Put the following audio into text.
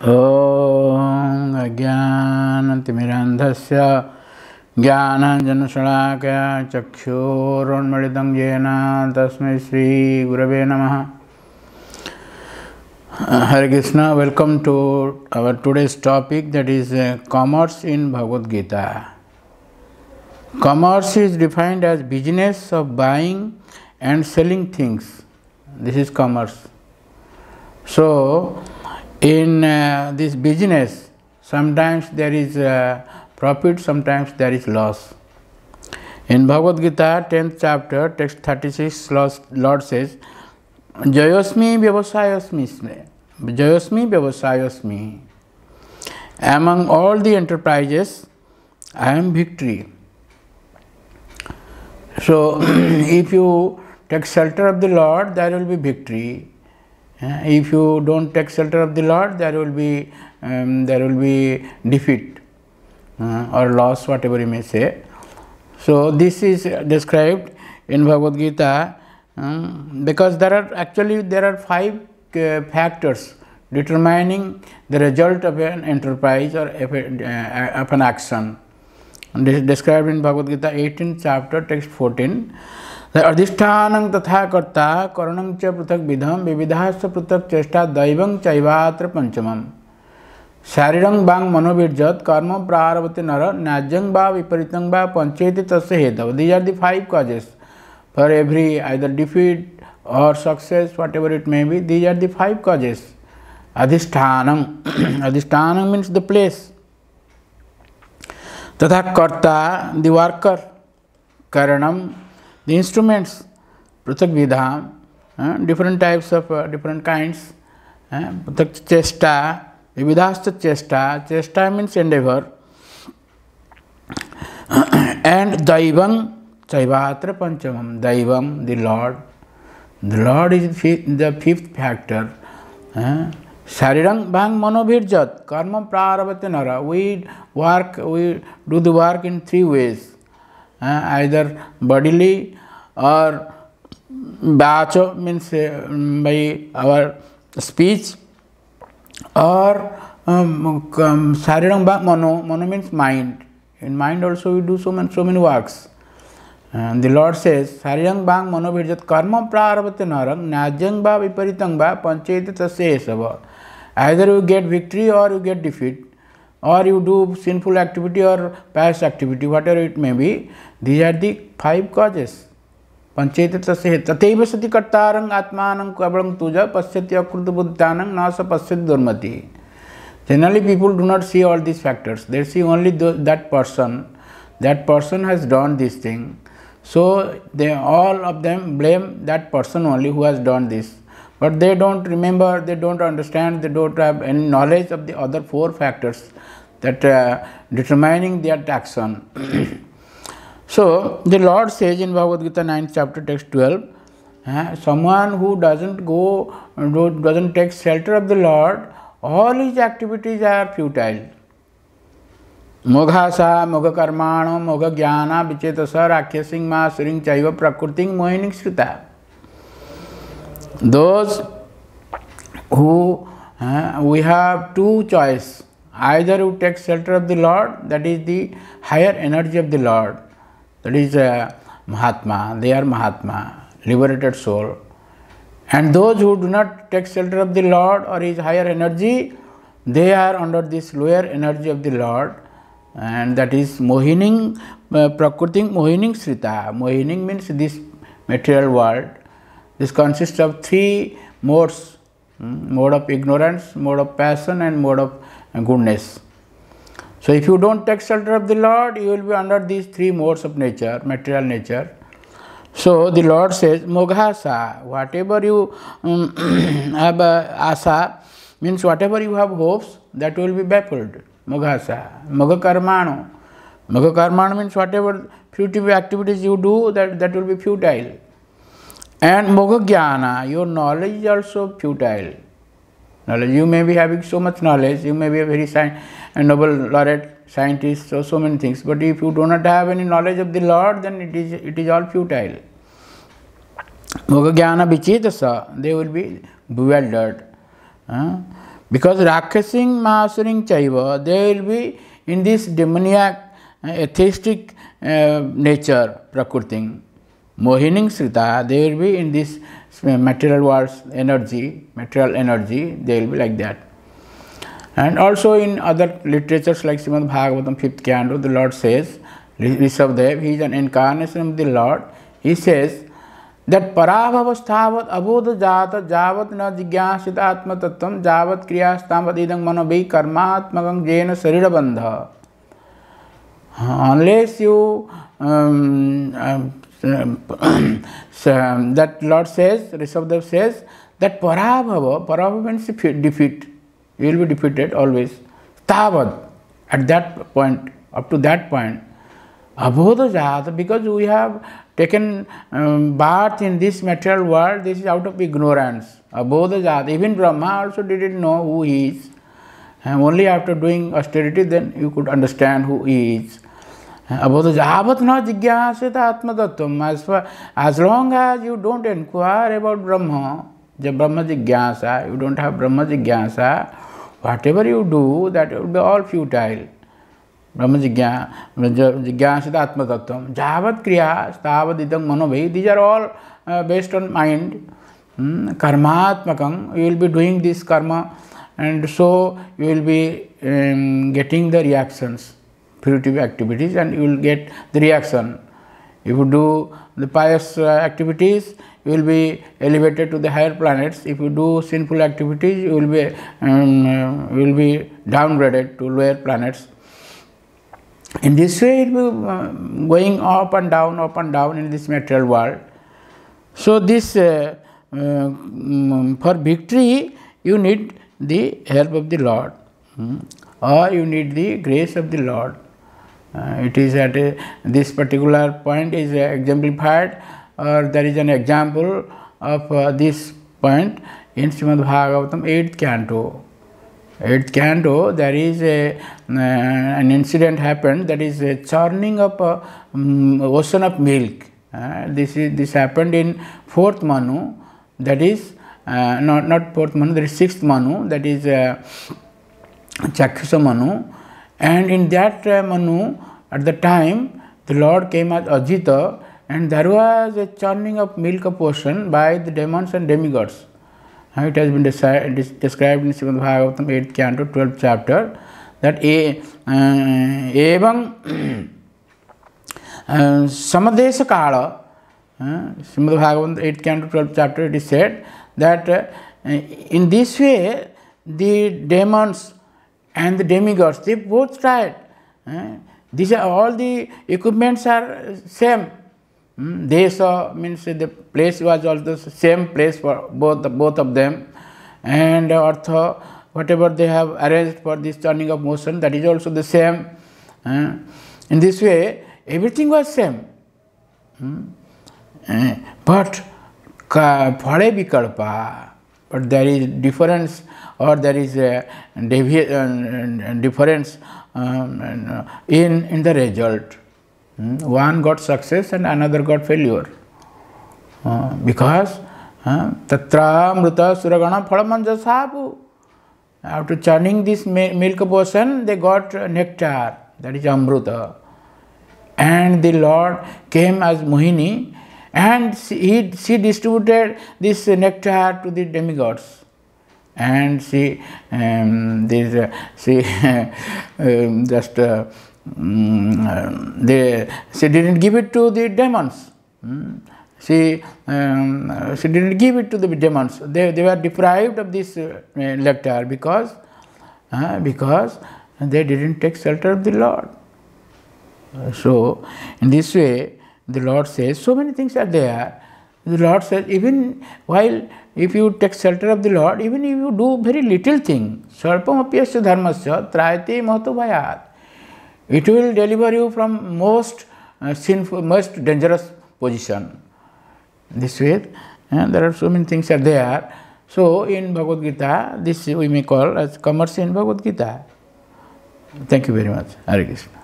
ॐ अज्ञानतिमिरान्धस्य ज्ञानाञ्जनशलाकया चक्षुरुन्मिलितं येन तस्मै श्रीगुरवे नमः. Hare Krishna, welcome to our today's topic, that is commerce in Bhagavad Gita. Commerce is defined as business of buying and selling things. This is commerce. So, in this business, sometimes there is profit, sometimes there is loss. In Bhagavad Gita, 10th chapter, text 36, Lord says, Jayosmi Vyavasayasmi. Jayosmi Vyavasayasmi. Among all the enterprises, I am victory. So, if you take shelter of the Lord, there will be victory. If you don't take shelter of the Lord, there will be defeat or loss, whatever you may say. So this is described in Bhagavad Gita because there are 5 factors determining the result of an enterprise or of an action. And this is described in Bhagavad Gita 18th chapter, text 14. अधिष्ठानं तथा कर्ता करणं च पृथक विधम विविधाश्च पृथक चेष्टा दैवं चैवात्र पंचमम् शारीरं वांग मनोवीर्यत कर्म प्रारभते नर न्याज्यं वा विपरीतं वा पंचेति तस्य हेतव. These are the 5 causes for every either defeat or success, whatever it may be. These are the 5 causes. Adhishtanam. Adhishtanam means the place. Tatha karta, the worker. Karanam, the instruments. Pruthak vidham, different types of different kinds. Pruthak chesta, vividhasta chesta. Chesta means endeavor. And daivam chaivatra panchamam. Daivam, the Lord. The Lord is the 5th factor. Sharirang bhang manovirjat. Karma prarabhate nara. We do the work in 3 ways. Either bodily or vacho means by our speech, or sharirang bhang mano means mind. In mind also we do so many works. The Lord says, Sharirang bhang mano virjat karma prarabhate narang nyajyang va viparitang va panchayati tasya esava. Either you get victory or you get defeat, or you do sinful activity or pious activity, whatever it may be. These are the 5 causes. Panchayati tasya tateva sati kartarang atmanang kavalang tuja pasyati akruta buddhanang nasa pasyati durmati. Generally people do not see all these factors. They see only that person. That person has done this thing. So all of them blame that person only who has done this. But they don't remember, they don't understand, they don't have any knowledge of the other 4 factors that determining their action. So the Lord says in Bhagavad Gita 9th chapter, text 12, someone who doesn't take shelter of the Lord, all his activities are futile. Moghasa, mogha karmano, mogha jnana, vichetasa, rakhyasing ma, suring chaiva, prakruting, mohining shrita. Those who we have 2 choices. Either you take shelter of the Lord, that is the higher energy of the Lord, that is Mahatma, they are Mahatma, liberated soul. And those who do not take shelter of the Lord or his higher energy, they are under this lower energy of the Lord, and that is Mohining, Prakruting, Mohining Srita. Mohining means this material world. This consists of 3 modes, mode of ignorance, mode of passion, and mode of goodness. So if you don't take shelter of the Lord, you will be under these 3 modes of nature, material nature. So the Lord says, Moghasa, whatever you have asa, means whatever you have hopes, that will be baffled. Moghasa. Mogha karmano. Mogha karmano means whatever futile activities you do, that will be futile. And mogha jnana, your knowledge is also futile. Knowledge, you may be having so much knowledge, you may be a very noble laureate, scientist, so many things, but if you do not have any knowledge of the Lord, then it is all futile. Mogha jnana vichetasa, they will be bewildered. Because Rakshasing, Mahasuring Chaiva, they will be in this demoniac, atheistic nature, Prakruting. Mohining Srita, they will be in this material world's energy, material energy, they will be like that. And also in other literatures like Srimad Bhagavatam 5th canto, the Lord says, Rishabdev, he is an incarnation of the Lord. He says that Parabhavasthavat abodha jata javat na jigyasita atma tattvam javat kriyasthavat idang manobhi karmatmakam jena sarira bandha. Unless you that Lord says, Rishabdev says that Parabhava means defeat. You will be defeated always. Tavad, at that point, up to that point. Abodha jata, because we have taken birth in this material world, this is out of ignorance. Abodha jata, even Brahma also didn't know who he is. And only after doing austerity, then you could understand who he is. Abodha javat na jigyasita atma tattvam. As long as you don't inquire about Brahma, the Brahma jigyasa, you don't have Brahma jigyasa, whatever you do, that will be all futile. Brahma jigyasita atma tattvam. Javat kriya stavad idam manobhi. These are all based on mind. Karmatmakam. You will be doing this karma, and so you will be getting the reactions, punitive activities, and you will get the reaction. If you do the pious activities, you will be elevated to the higher planets. If you do sinful activities, you will be downgraded to lower planets. In this way, it will be going up and down in this material world. So this for victory, you need the help of the Lord, or you need the grace of the Lord. It is at this particular point is exemplified, or there is an example of this point in Srimad Bhagavatam 8th canto. 8th canto, there is an incident happened, that is a churning of ocean of milk. This happened in 4th Manu, that is not 4th Manu, that is 6th Manu, that is Chakshusa Manu. And in that Manu, at the time, the Lord came as Ajita, and there was a churning of milk of ocean by the demons and demigods. It has been described in Srimad Bhagavatam 8th canto, 12th chapter, that evam samadesha kala, Srimad Bhagavatam 8th canto, 12th chapter, it is said that in this way, the demons and the demigods, they both tried. These are all the equipments are same. Desha means the place was also the same place for both of them, and Artha, whatever they have arranged for this turning of motion, that is also the same. In this way, everything was same. But phale vikalpa, but there is difference, or there is a difference in the result. One got success and another got failure. Because tatra amrita suragana phalamanjasapu. After churning this milk ocean, they got nectar, that is amrita. And the Lord came as Mohini, and she distributed this nectar to the demigods. And she didn't give it to the demons. She didn't give it to the demons. They were deprived of this nectar because they didn't take shelter of the Lord. So in this way, the Lord says, so many things are there. The Lord says, even while if you take shelter of the Lord, even if you do very little thing, sarpam apyasya dharmasya trayate mahato bhayat, it will deliver you from most sinful, most dangerous position. This way, there are so many things are there. So in Bhagavad Gita, this we may call as commerce in Bhagavad Gita. Thank you very much. Hare Krishna.